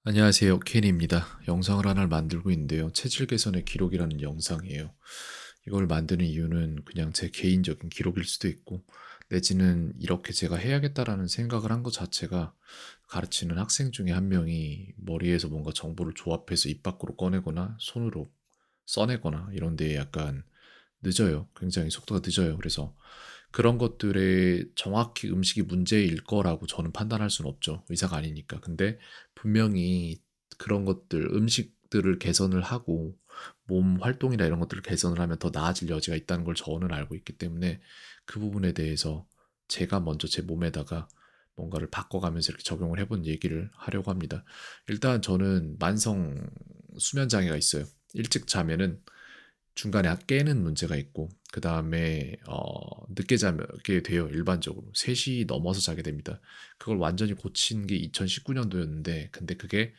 안녕하세요. 켄입니다. 영상을 하나를 만들고 있는데요. 체질 개선의 기록이라는 영상이에요. 이걸 만드는 이유는 그냥 제 개인적인 기록일 수도 있고, 내지는 이렇게 제가 해야겠다라는 생각을 한 것 자체가 가르치는 학생 중에 한 명이 머리에서 뭔가 정보를 조합해서 입 밖으로 꺼내거나 손으로 써내거나 이런 데에 약간 늦어요. 굉장히 속도가 늦어요. 그래서 그런 것들에 정확히 음식이 문제일 거라고 저는 판단할 수는 없죠. 의사가 아니니까. 근데 분명히 그런 것들, 음식들을 개선을 하고 몸 활동이나 이런 것들을 개선을 하면 더 나아질 여지가 있다는 걸 저는 알고 있기 때문에 그 부분에 대해서 제가 먼저 제 몸에다가 뭔가를 바꿔가면서 이렇게 적용을 해본 얘기를 하려고 합니다. 일단 저는 만성 수면 장애가 있어요. 일찍 자면은 중간에 깨는 문제가 있고 그다음에 늦게 자게 돼요. 일반적으로 3시 넘어서 자게 됩니다. 그걸 완전히 고친 게 2019년도였는데 근데 그게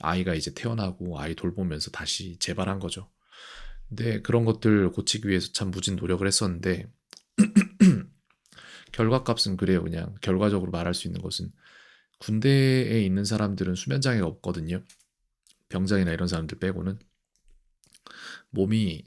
아이가 이제 태어나고 아이 돌보면서 다시 재발한 거죠. 근데 그런 것들 고치기 위해서 참 무진 노력을 했었는데 결과값은 그래요. 그냥 결과적으로 말할 수 있는 것은 군대에 있는 사람들은 수면 장애가 없거든요. 병장이나 이런 사람들 빼고는 몸이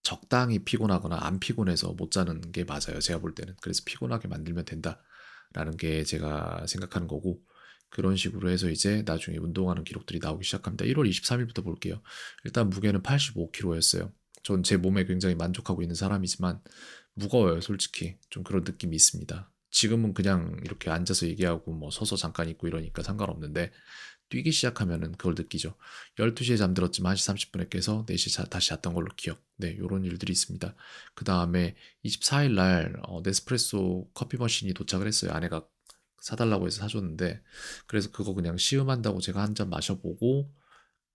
적당히 피곤하거나 안 피곤해서 못 자는 게 맞아요. 제가 볼 때는. 그래서 피곤하게 만들면 된다라는 게 제가 생각하는 거고 그런 식으로 해서 이제 나중에 운동하는 기록들이 나오기 시작합니다. 1월 23일부터 볼게요. 일단 무게는 85kg였어요. 전 제 몸에 굉장히 만족하고 있는 사람이지만 무거워요, 솔직히. 좀 그런 느낌이 있습니다. 지금은 그냥 이렇게 앉아서 얘기하고 뭐 서서 잠깐 있고 이러니까 상관없는데 뛰기 시작하면은 그걸 느끼죠. 12시에 잠들었지만 1시 30분에 깨서 4시 다시 잤던 걸로 기억. 네, 요런 일들이 있습니다. 그다음에 24일 날 네스프레소 커피 머신이 도착을 했어요. 아내가 사달라고 해서 사줬는데 그래서 그거 그냥 시음한다고 제가 한 잔 마셔보고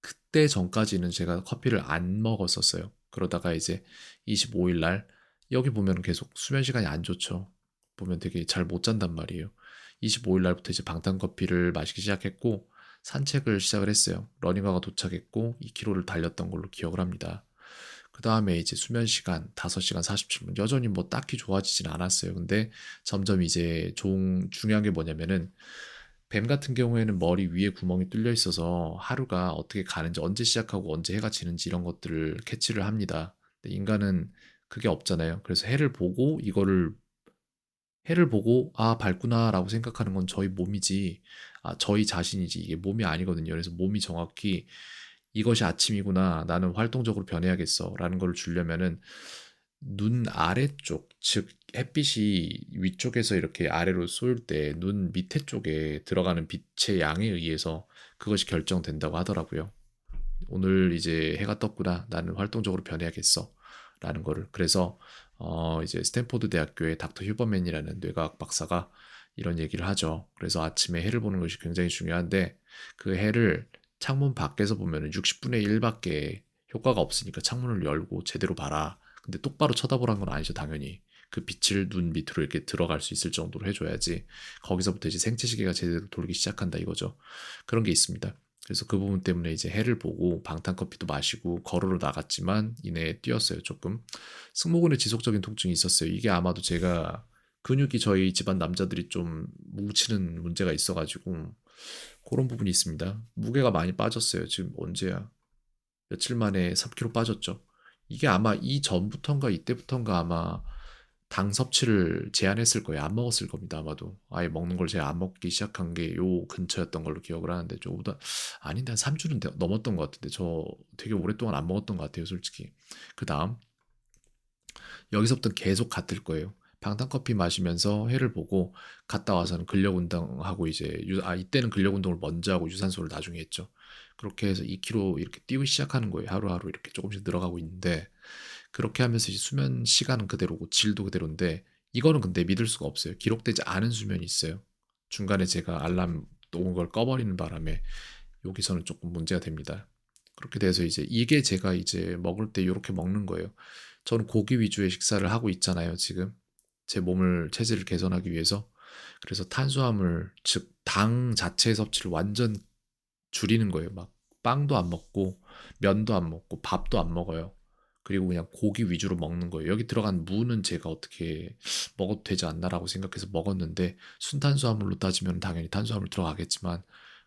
그때 전까지는 제가 커피를 안 먹었었어요. 그러다가 이제 25일 날 여기 보면 계속 수면 시간이 안 좋죠. 보면 되게 잘 못 잔단 말이에요. 25일 날부터 이제 방탄커피를 마시기 시작했고 산책을 시작을 했어요. 러닝화가 도착했고 2km를 달렸던 걸로 기억을 합니다. 그 다음에 이제 수면 시간 5시간 47분 여전히 뭐 딱히 좋아지진 않았어요. 근데 점점 이제 중요한 게 뭐냐면은 뱀 같은 경우에는 머리 위에 구멍이 뚫려 있어서 하루가 어떻게 가는지 언제 시작하고 언제 해가 지는지 이런 것들을 캐치를 합니다. 근데 인간은 그게 없잖아요. 그래서 해를 보고 아 밝구나라고 생각하는 건 저희 몸이지 저희 자신이지 이게 몸이 아니거든요. 그래서 몸이 정확히 이것이 아침이구나 나는 활동적으로 변해야겠어라는 걸 주려면은 눈 아래쪽 즉 햇빛이 위쪽에서 이렇게 아래로 쏠 때 눈 밑에 쪽에 들어가는 빛의 양에 의해서 그것이 결정된다고 하더라고요. 오늘 이제 해가 떴구나. 나는 활동적으로 변해야겠어. 라는 거를. 그래서 이제 스탠포드 대학교의 닥터 휴버맨이라는 뇌과학 박사가 이런 얘기를 하죠. 그래서 아침에 해를 보는 것이 굉장히 중요한데 그 해를 창문 밖에서 보면 60분의 1밖에 효과가 없으니까 창문을 열고 제대로 봐라. 근데 똑바로 쳐다보라는 건 아니죠, 당연히. 그 빛을 눈 밑으로 이렇게 들어갈 수 있을 정도로 해줘야지. 거기서부터 이제 생체 시계가 제대로 돌기 시작한다 이거죠. 그런 게 있습니다. 그래서 그 부분 때문에 이제 해를 보고 방탄커피도 마시고 걸으러 나갔지만 이내에 뛰었어요, 조금. 승모근에 지속적인 통증이 있었어요. 이게 아마도 제가 근육이 저희 집안 남자들이 좀 뭉치는 문제가 있어가지고 그런 부분이 있습니다. 무게가 많이 빠졌어요. 지금 언제야? 며칠 만에 3kg 빠졌죠. 이게 아마 이전부턴가 이때부턴가 아마 당 섭취를 제한했을 거예요. 안 먹었을 겁니다. 아마도. 아예 먹는 걸 제가 안 먹기 시작한 게 요 근처였던 걸로 기억을 하는데 저보다 아닌데 한 3주는 넘었던 것 같은데 저 되게 오랫동안 안 먹었던 것 같아요. 솔직히. 그 다음 여기서부터 계속 같을 거예요. 방탄커피 마시면서 해를 보고 갔다 와서는 근력 운동하고 이제 이때는 근력 운동을 먼저 하고 유산소를 나중에 했죠. 그렇게 해서 2km 이렇게 뛰기 시작하는 거예요. 하루하루 이렇게 조금씩 늘어가고 있는데 그렇게 하면서 이제 수면 시간은 그대로고 질도 그대로인데 이거는 근데 믿을 수가 없어요. 기록되지 않은 수면이 있어요. 중간에 제가 알람 놓은 걸 꺼버리는 바람에 여기서는 조금 문제가 됩니다. 그렇게 돼서 이제 이게 제가 이제 먹을 때 이렇게 먹는 거예요. 저는 고기 위주의 식사를 하고 있잖아요, 지금. 제 몸을 체질을 개선하기 위해서. 그래서 탄수화물, 즉 당 자체 섭취를 완전 줄이는 거예요. 막 빵도 안 먹고 면도 안 먹고 밥도 안 먹어요. 그리고 그냥 고기 위주로 먹는 거예요. 여기 들어간 무는 제가 어떻게 먹어도 되지 않나라고 생각해서 먹었는데 순탄수화물로 따지면 당연히 탄수화물 들어가겠지만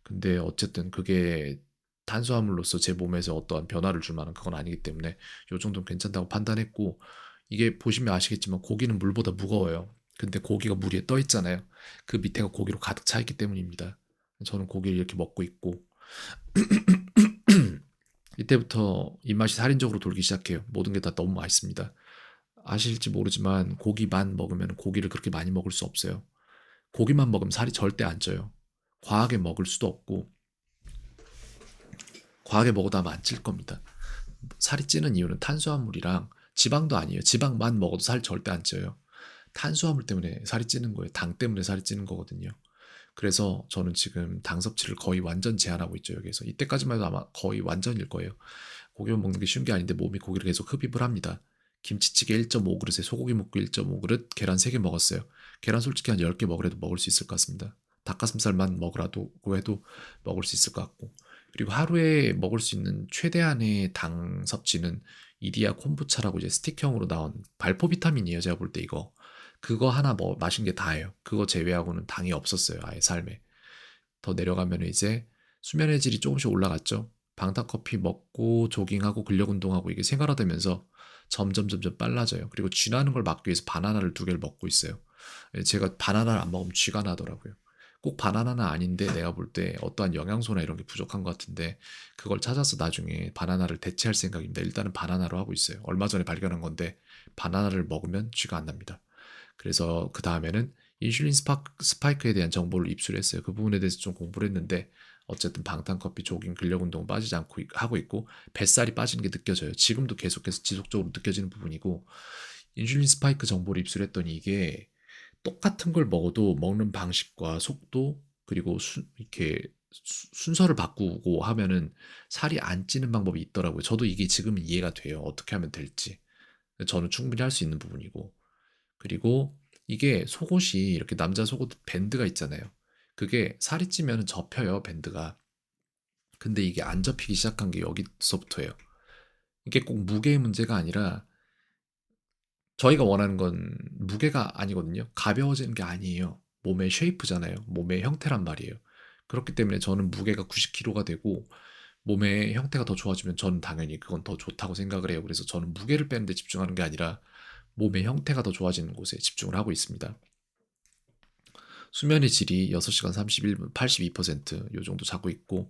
근데 어쨌든 그게 탄수화물로서 제 몸에서 어떠한 변화를 줄 만한 그건 아니기 때문에 요 정도는 괜찮다고 판단했고, 이게 보시면 아시겠지만 고기는 물보다 무거워요. 근데 고기가 물 위에 떠 있잖아요. 그 밑에가 고기로 가득 차 있기 때문입니다. 저는 고기를 이렇게 먹고 있고, 이때부터 입맛이 살인적으로 돌기 시작해요. 모든 게 다 너무 맛있습니다. 아실지 모르지만 고기만 먹으면 고기를 그렇게 많이 먹을 수 없어요. 고기만 먹으면 살이 절대 안 쪄요. 과하게 먹을 수도 없고, 과하게 먹어도 아마 안 찔 겁니다. 살이 찌는 이유는 탄수화물이랑 지방도 아니에요. 지방만 먹어도 살 절대 안 쪄요. 탄수화물 때문에 살이 찌는 거예요. 당 때문에 살이 찌는 거거든요. 그래서 저는 지금 당 섭취를 거의 완전 제한하고 있죠, 여기서. 이때까지만 해도 아마 거의 완전일 거예요. 고기만 먹는 게 쉬운 게 아닌데 몸이 고기를 계속 흡입을 합니다. 김치찌개 1.5그릇에 소고기 먹고 1.5그릇, 계란 3개 먹었어요. 계란 솔직히 한 10개 먹으라도 먹을 수 있을 것 같습니다. 닭가슴살만 먹으라도 그 해도 먹을 수 있을 것 같고. 그리고 하루에 먹을 수 있는 최대한의 당 섭취는 이디야 콤부차라고 이제 스틱형으로 나온 발포 비타민이에요. 제가 볼 때 이거. 그거 하나 뭐 마신 게 다예요. 그거 제외하고는 당이 없었어요. 아예 삶에. 더 내려가면 이제 수면의 질이 조금씩 올라갔죠. 방탄커피 먹고 조깅하고 근력 운동하고 이게 생활화되면서 점점 빨라져요. 그리고 쥐 나는 걸 막기 위해서 바나나를 2개를 먹고 있어요. 제가 바나나를 안 먹으면 쥐가 나더라고요. 꼭 바나나는 아닌데 내가 볼 때 어떠한 영양소나 이런 게 부족한 것 같은데, 그걸 찾아서 나중에 바나나를 대체할 생각입니다. 일단은 바나나로 하고 있어요. 얼마 전에 발견한 건데 바나나를 먹으면 쥐가 안 납니다. 그래서 그 다음에는 인슐린 스파이크에 대한 정보를 입수했어요. 그 부분에 대해서 좀 공부를 했는데, 어쨌든 방탄커피, 조깅, 근력 운동은 빠지지 않고 하고 있고, 뱃살이 빠지는 게 느껴져요. 지금도 계속해서 지속적으로 느껴지는 부분이고, 인슐린 스파이크 정보를 입수를 했더니 이게 똑같은 걸 먹어도 먹는 방식과 속도, 그리고 이렇게 순서를 바꾸고 하면은 살이 안 찌는 방법이 있더라고요. 저도 이게 지금 이해가 돼요. 어떻게 하면 될지. 저는 충분히 할 수 있는 부분이고. 그리고 이게 속옷이 이렇게 남자 속옷 밴드가 있잖아요. 그게 살이 찌면 접혀요, 밴드가. 근데 이게 안 접히기 시작한 게 여기서부터예요. 이게 꼭 무게의 문제가 아니라, 저희가 원하는 건 무게가 아니거든요. 가벼워지는 게 아니에요. 몸의 쉐이프잖아요. 몸의 형태란 말이에요. 그렇기 때문에 저는 무게가 90kg가 되고 몸의 형태가 더 좋아지면 저는 당연히 그건 더 좋다고 생각을 해요. 그래서 저는 무게를 빼는 데 집중하는 게 아니라 몸의 형태가 더 좋아지는 곳에 집중을 하고 있습니다. 수면의 질이 6시간 31분 82%요 정도 자고 있고,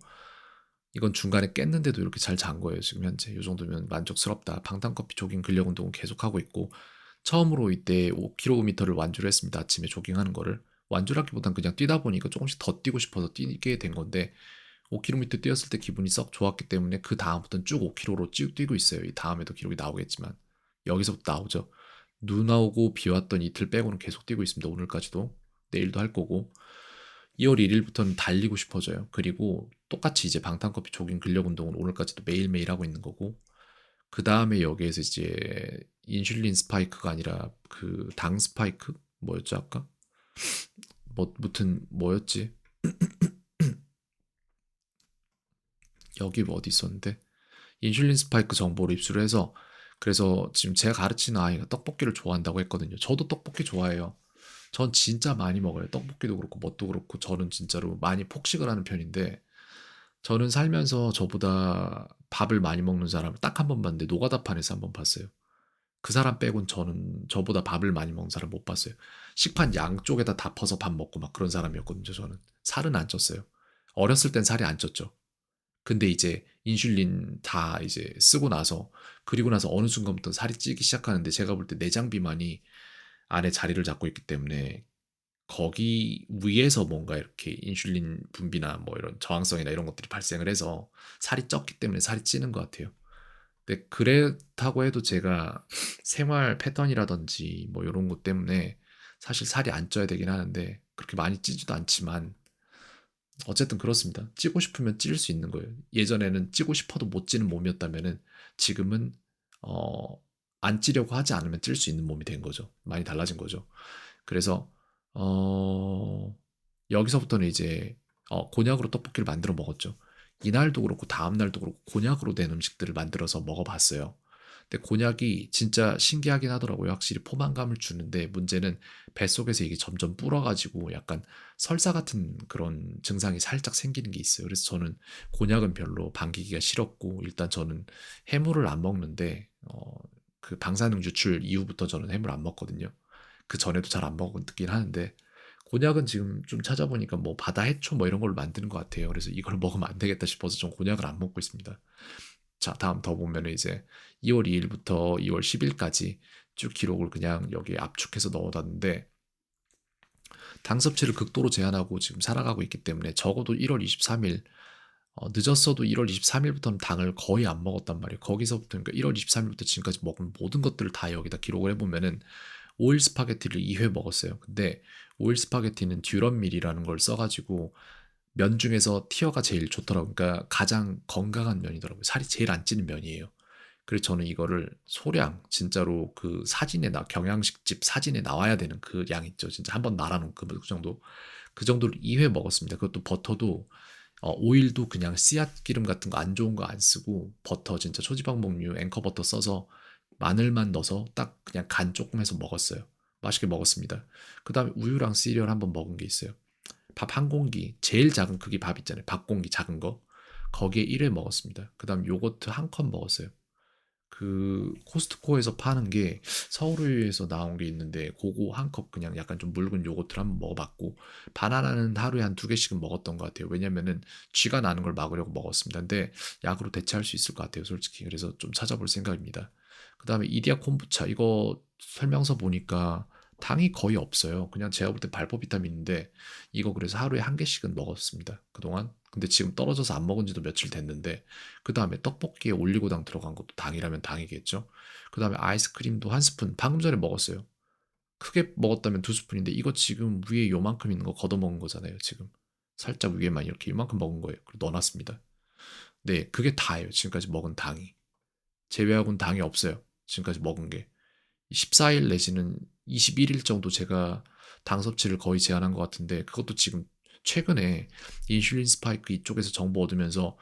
이건 중간에 깼는데도 이렇게 잘 잔 거예요. 지금 현재 요 정도면 만족스럽다. 방탄커피, 조깅, 근력 운동은 계속하고 있고, 처음으로 이때 5km를 완주를 했습니다. 아침에 조깅하는 거를. 완주라기보단 그냥 뛰다 보니까 조금씩 더 뛰고 싶어서 뛰게 된 건데, 5km 뛰었을 때 기분이 썩 좋았기 때문에 그 다음부터는 쭉 5km로 쭉 뛰고 있어요. 이 다음에도 기록이 나오겠지만 여기서부터 나오죠. 눈 오고 비 왔던 이틀 빼고는 계속 뛰고 있습니다. 오늘까지도. 내일도 할 거고. 2월 1일부터는 달리고 싶어져요. 그리고 똑같이 이제 방탄커피, 조깅, 근력 운동은 오늘까지도 매일매일 하고 있는 거고, 그 다음에 여기에서 이제 인슐린 스파이크가 아니라 그 당 스파이크 뭐였죠 아까? 뭐 무튼 뭐였지? 여기 뭐 어디 있었는데, 인슐린 스파이크 정보를 입수를 해서, 그래서 지금 제가 가르치는 아이가 떡볶이를 좋아한다고 했거든요. 저도 떡볶이 좋아해요. 전 진짜 많이 먹어요. 떡볶이도 그렇고 뭣도 그렇고 저는 진짜로 많이 폭식을 하는 편인데, 저는 살면서 저보다 밥을 많이 먹는 사람을 딱 한 번 봤는데 노가다판에서 한 번 봤어요. 그 사람 빼곤 저는 저보다 밥을 많이 먹는 사람 못 봤어요. 식판 양쪽에다 다 퍼서 밥 먹고 막 그런 사람이었거든요, 저는. 살은 안 쪘어요. 어렸을 땐 살이 안 쪘죠. 근데 이제 인슐린 다 이제 쓰고 나서, 그리고 나서 어느 순간부터 살이 찌기 시작하는데, 제가 볼 때 내장 비만이 안에 자리를 잡고 있기 때문에 거기 위에서 뭔가 이렇게 인슐린 분비나 뭐 이런 저항성이나 이런 것들이 발생을 해서 살이 쪘기 때문에 살이 찌는 것 같아요. 근데 그렇다고 해도 제가 생활 패턴이라든지 뭐 이런 것 때문에 사실 살이 안 쪄야 되긴 하는데 그렇게 많이 찌지도 않지만, 어쨌든 그렇습니다. 찌고 싶으면 찔 수 있는 거예요. 예전에는 찌고 싶어도 못 찌는 몸이었다면은 지금은 어, 안 찌려고 하지 않으면 찔 수 있는 몸이 된 거죠. 많이 달라진 거죠. 그래서 어, 여기서부터는 이제 곤약으로 떡볶이를 만들어 먹었죠. 이날도 그렇고 다음 날도 그렇고 곤약으로 된 음식들을 만들어서 먹어봤어요. 근데 곤약이 진짜 신기하긴 하더라고요. 확실히 포만감을 주는데 문제는 뱃속에서 이게 점점 불어가지고 약간 설사 같은 그런 증상이 살짝 생기는 게 있어요. 그래서 저는 곤약은 별로 반기기가 싫었고 일단 저는 해물을 안 먹는데 그 방사능 유출 이후부터 저는 해물 안 먹거든요. 그 전에도 잘 안 먹었긴 하는데 곤약은 지금 좀 찾아보니까 뭐 바다 해초 뭐 이런 걸로 만드는 것 같아요. 그래서 이걸 먹으면 안 되겠다 싶어서 좀 곤약을 안 먹고 있습니다. 자, 다음 더 보면은 이제 2월 2일부터 2월 10일까지 쭉 기록을 그냥 여기에 압축해서 넣어놨는데 당 섭취를 극도로 제한하고 지금 살아가고 있기 때문에 적어도 1월 23일 늦었어도 1월 23일부터는 당을 거의 안 먹었단 말이에요. 거기서부터 그러니까 1월 23일부터 지금까지 먹은 모든 것들을 다 여기다 기록을 해보면은 오일 스파게티를 2회 먹었어요. 근데 오일 스파게티는 듀럼밀이라는 걸 써가지고 면 중에서 티어가 제일 좋더라고요. 그러니까 가장 건강한 면이더라고요. 살이 제일 안 찌는 면이에요. 그래서 저는 이거를 소량 진짜로 그 사진에 경양식집 사진에 나와야 되는 그 양 있죠. 진짜 한번 말아놓은 그 정도 그 정도를 2회 먹었습니다. 그것도 버터도 오일도 그냥 씨앗 기름 같은 거 안 좋은 거 안 쓰고 버터 진짜 초지방목류 앵커 버터 써서 마늘만 넣어서 딱 그냥 간 조금 해서 먹었어요. 맛있게 먹었습니다. 그 다음에 우유랑 시리얼 한번 먹은 게 있어요. 밥 한 공기, 제일 작은 크기 밥 있잖아요. 밥 공기 작은 거. 거기에 1회 먹었습니다. 그 다음 요거트 한 컵 먹었어요. 그 코스트코에서 파는 게 서울우유에서 나온 게 있는데 그거 한 컵 그냥 약간 좀 묽은 요거트를 한번 먹어봤고 바나나는 하루에 한 두 개씩은 먹었던 것 같아요. 왜냐면은 쥐가 나는 걸 막으려고 먹었습니다. 근데 약으로 대체할 수 있을 것 같아요, 솔직히. 그래서 좀 찾아볼 생각입니다. 그 다음에 이디야 콤부차 이거 설명서 보니까 당이 거의 없어요. 그냥 제가 볼 때 발포 비타민인데 이거 그래서 하루에 한 개씩은 먹었습니다. 그동안. 근데 지금 떨어져서 안 먹은 지도 며칠 됐는데 그 다음에 떡볶이에 올리고당 들어간 것도 당이라면 당이겠죠. 그 다음에 아이스크림도 한 스푼 방금 전에 먹었어요. 크게 먹었다면 두 스푼인데 이거 지금 위에 요만큼 있는 거 걷어먹은 거잖아요. 지금 살짝 위에만 이렇게 이만큼 먹은 거예요. 그리고 넣어놨습니다. 네, 그게 다예요. 지금까지 먹은 당이. 제외하고는 당이 없어요. 지금까지 먹은 게. 14일 내지는 21일 정도 제가 당 섭취를 거의 제한한 것 같은데 그것도 지금 최근에 인슐린 스파이크 이쪽에서 정보 얻으면서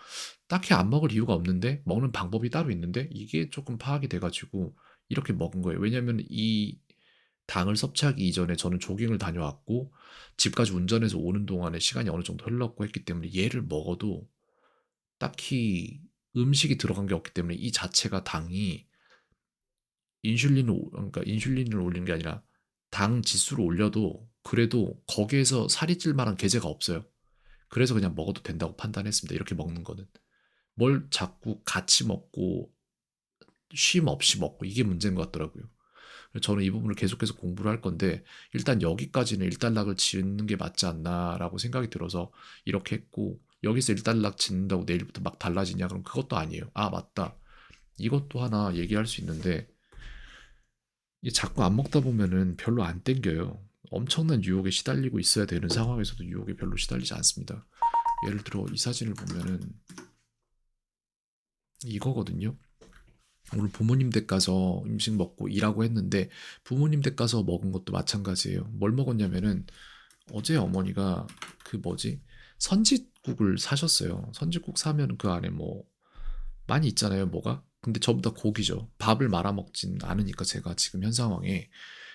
딱히 안 먹을 이유가 없는데 먹는 방법이 따로 있는데 이게 조금 파악이 돼가지고 이렇게 먹은 거예요. 왜냐면 이 당을 섭취하기 이전에 저는 조깅을 다녀왔고 집까지 운전해서 오는 동안에 시간이 어느 정도 흘렀고 했기 때문에 얘를 먹어도 딱히 음식이 들어간 게 없기 때문에 이 자체가 당이 그러니까 인슐린을 올리는 게 아니라 당 지수를 올려도 그래도 거기에서 살이 찔 만한 계제가 없어요. 그래서 그냥 먹어도 된다고 판단했습니다. 이렇게 먹는 거는. 뭘 자꾸 같이 먹고 쉼 없이 먹고 이게 문제인 것 같더라고요. 저는 이 부분을 계속해서 공부를 할 건데 일단 여기까지는 일단락을 짓는 게 맞지 않나라고 생각이 들어서 이렇게 했고 여기서 일단락 짓는다고 내일부터 막 달라지냐 그럼 그것도 아니에요. 아 맞다. 이것도 하나 얘기할 수 있는데 이 자꾸 안 먹다 보면은 별로 안 땡겨요. 엄청난 유혹에 시달리고 있어야 되는 상황에서도 유혹에 별로 시달리지 않습니다. 예를 들어 이 사진을 보면은 이거거든요. 오늘 부모님 댁 가서 음식 먹고 일하고 했는데 부모님 댁 가서 먹은 것도 마찬가지예요. 뭘 먹었냐면은 어제 어머니가 그 뭐지? 선짓국을 사셨어요. 선짓국 사면 그 안에 뭐 많이 있잖아요, 뭐가? 근데 전부 다 고기죠. 밥을 말아 먹진 않으니까 제가 지금 현 상황에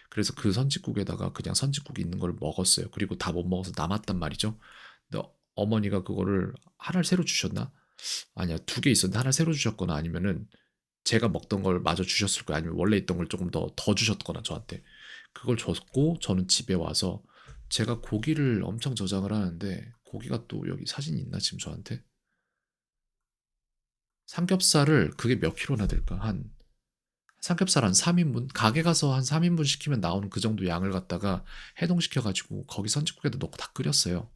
그래서 그 선짓국에다가 그냥 선짓국이 있는 걸 먹었어요. 그리고 다 못 먹어서 남았단 말이죠. 근데 어머니가 그거를 하나를 새로 주셨나? 아니야, 두 개 있었는데 하나 새로 주셨거나 아니면은 제가 먹던 걸 마저 주셨을 거예요. 아니면 원래 있던 걸 조금 더 주셨거나 저한테. 그걸 줬고 저는 집에 와서 제가 고기를 엄청 저장을 하는데 고기가 또 여기 사진이 있나 지금 저한테? 삼겹살을 그게 몇 킬로나 될까? 한 삼겹살 한 3인분? 가게 가서 한 3인분 시키면 나오는 그 정도 양을 갖다가 해동시켜가지고 거기 선짓국에다 넣고 다 끓였어요.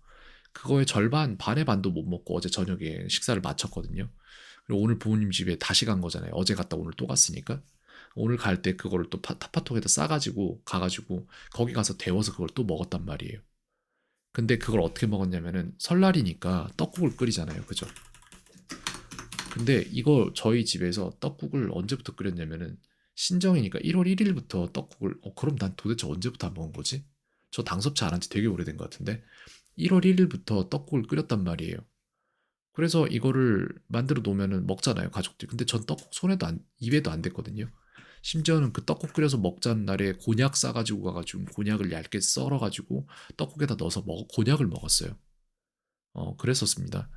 그거의 절반, 반의 반도 못 먹고 어제 저녁에 식사를 마쳤거든요. 그리고 오늘 부모님 집에 다시 간 거잖아요. 어제 갔다 오늘 또 갔으니까. 오늘 갈 때 그거를 또 타파톡에다 싸가지고 가가지고 거기 가서 데워서 그걸 또 먹었단 말이에요. 근데 그걸 어떻게 먹었냐면은 설날이니까 떡국을 끓이잖아요. 그죠? 근데 이거 저희 집에서 떡국을 언제부터 끓였냐면은 신정이니까 1월 1일부터 떡국을 그럼 난 도대체 언제부터 안 먹은 거지? 저 당섭치 안 한 지 되게 오래된 것 같은데 1월 1일부터 떡국을 끓였단 말이에요. 그래서 이거를 만들어 놓으면은 먹잖아요, 가족들이. 근데 전 떡국 손에도 안 입에도 안 댔거든요. 심지어는 그 떡국 끓여서 먹자는 날에 곤약 싸 가지고 가 가지고 곤약을 얇게 썰어 가지고 떡국에다 넣어서 먹 곤약을 먹었어요. 그랬었습니다.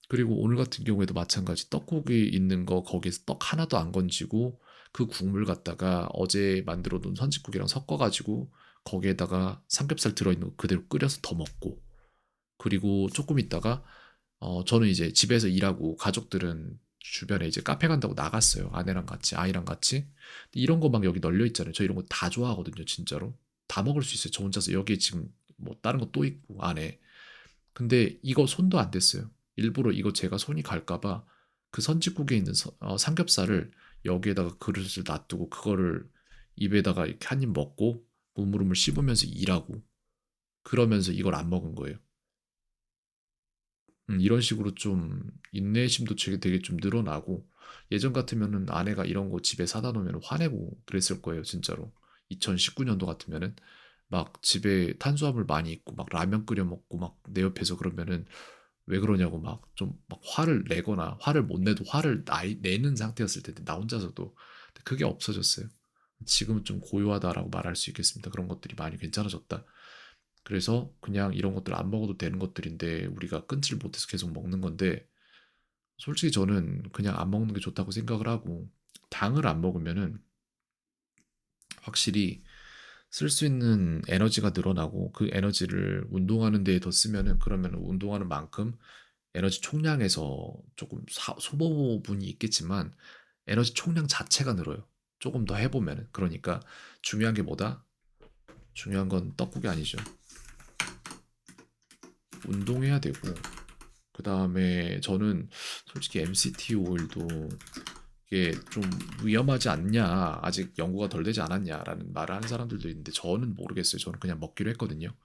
그리고 오늘 같은 경우에도 마찬가지 떡국이 있는 거 거기에서 떡 하나도 안 건지고 그 국물 갖다가 어제 만들어 놓은 선짓국이랑 섞어 가지고 거기에다가 삼겹살 들어 있는 거 그대로 끓여서 더 먹고 그리고 조금 있다가 저는 이제 집에서 일하고 가족들은 주변에 이제 카페 간다고 나갔어요. 아내랑 같이, 아이랑 같이. 이런 거 막 여기 널려 있잖아요. 저 이런 거 다 좋아하거든요, 진짜로. 다 먹을 수 있어요. 저 혼자서 여기에 지금 뭐 다른 거 또 있고 안에. 근데 이거 손도 안 댔어요. 일부러 이거 제가 손이 갈까봐 그 선짓국에 있는 삼겹살을 여기에다가 그릇을 놔두고 그거를 입에다가 이렇게 한 입 먹고 우물우물 씹으면서 일하고 그러면서 이걸 안 먹은 거예요. 이런 식으로 좀 인내심도 되게 좀 늘어나고 예전 같으면은 아내가 이런 거 집에 사다 놓으면 화내고 그랬을 거예요, 진짜로. 2019년도 같으면은 막 집에 탄수화물 많이 있고 막 라면 끓여 먹고 막 내 옆에서 그러면은 왜 그러냐고 막 좀 막 화를 내거나 화를 못 내도 화를 내는 상태였을 텐데 나 혼자서도 근데 그게 없어졌어요. 지금은 좀 고요하다라고 말할 수 있겠습니다. 그런 것들이 많이 괜찮아졌다. 그래서 그냥 이런 것들 안 먹어도 되는 것들인데 우리가 끊지를 못해서 계속 먹는 건데 솔직히 저는 그냥 안 먹는 게 좋다고 생각을 하고 당을 안 먹으면은 확실히 쓸 수 있는 에너지가 늘어나고 그 에너지를 운동하는 데에 더 쓰면은 그러면 운동하는 만큼 에너지 총량에서 조금 소모분이 있겠지만 에너지 총량 자체가 늘어요. 조금 더 해보면은 그러니까 중요한 게 뭐다? 중요한 건 떡국이 아니죠. 운동해야 되고 그 다음에 저는 솔직히 MCT 오일도 이게 좀 위험하지 않냐, 아직 연구가 덜 되지 않았냐라는 말을 하는 사람들도 있는데 저는 모르겠어요. 저는 그냥 먹기로 했거든요.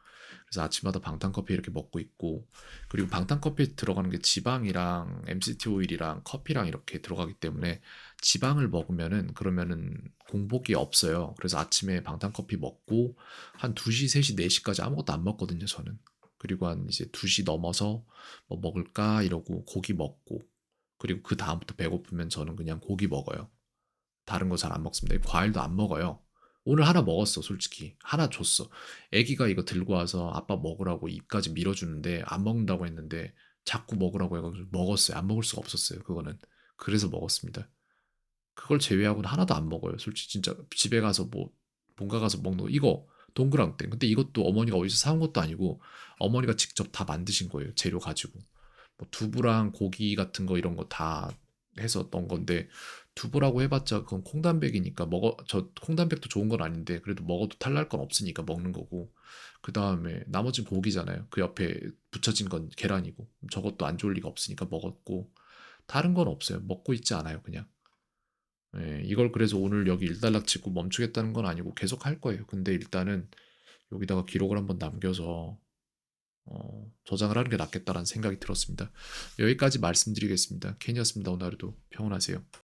그래서 아침마다 방탄커피 이렇게 먹고 있고, 그리고 방탄커피에 들어가는 게 지방이랑 MCT 오일이랑 커피랑 이렇게 들어가기 때문에 지방을 먹으면은 그러면은 공복이 없어요. 그래서 아침에 방탄커피 먹고 한 2시, 3시, 4시까지 아무것도 안 먹거든요, 저는. 그리고 한 이제 2시 넘어서 뭐 먹을까 이러고 고기 먹고 그리고 그 다음부터 배고프면 저는 그냥 고기 먹어요. 다른 거 잘 안 먹습니다. 과일도 안 먹어요. 오늘 하나 먹었어, 솔직히. 하나 줬어. 애기가 이거 들고 와서 아빠 먹으라고 입까지 밀어주는데 안 먹는다고 했는데 자꾸 먹으라고 해가지고 먹었어요. 안 먹을 수가 없었어요, 그거는. 그래서 먹었습니다. 그걸 제외하고는 하나도 안 먹어요. 솔직히 진짜 집에 가서 뭐 본가 가서 먹는 거 이거 동그랑땡. 근데 이것도 어머니가 어디서 사온 것도 아니고 어머니가 직접 다 만드신 거예요. 재료 가지고. 뭐 두부랑 고기 같은 거 이런 거 다 해서 넣은 건데 두부라고 해봤자 그건 콩단백이니까 먹어 저 콩단백도 좋은 건 아닌데 그래도 먹어도 탈날 건 없으니까 먹는 거고 그 다음에 나머지는 고기잖아요. 그 옆에 붙여진 건 계란이고 저것도 안 좋을 리가 없으니까 먹었고 다른 건 없어요. 먹고 있지 않아요, 그냥. 예, 이걸 그래서 오늘 여기 일단락 짓고 멈추겠다는 건 아니고 계속 할 거예요. 근데 일단은 여기다가 기록을 한번 남겨서 저장을 하는 게 낫겠다라는 생각이 들었습니다. 여기까지 말씀드리겠습니다. 캔이었습니다. 오늘 하루도 평온하세요.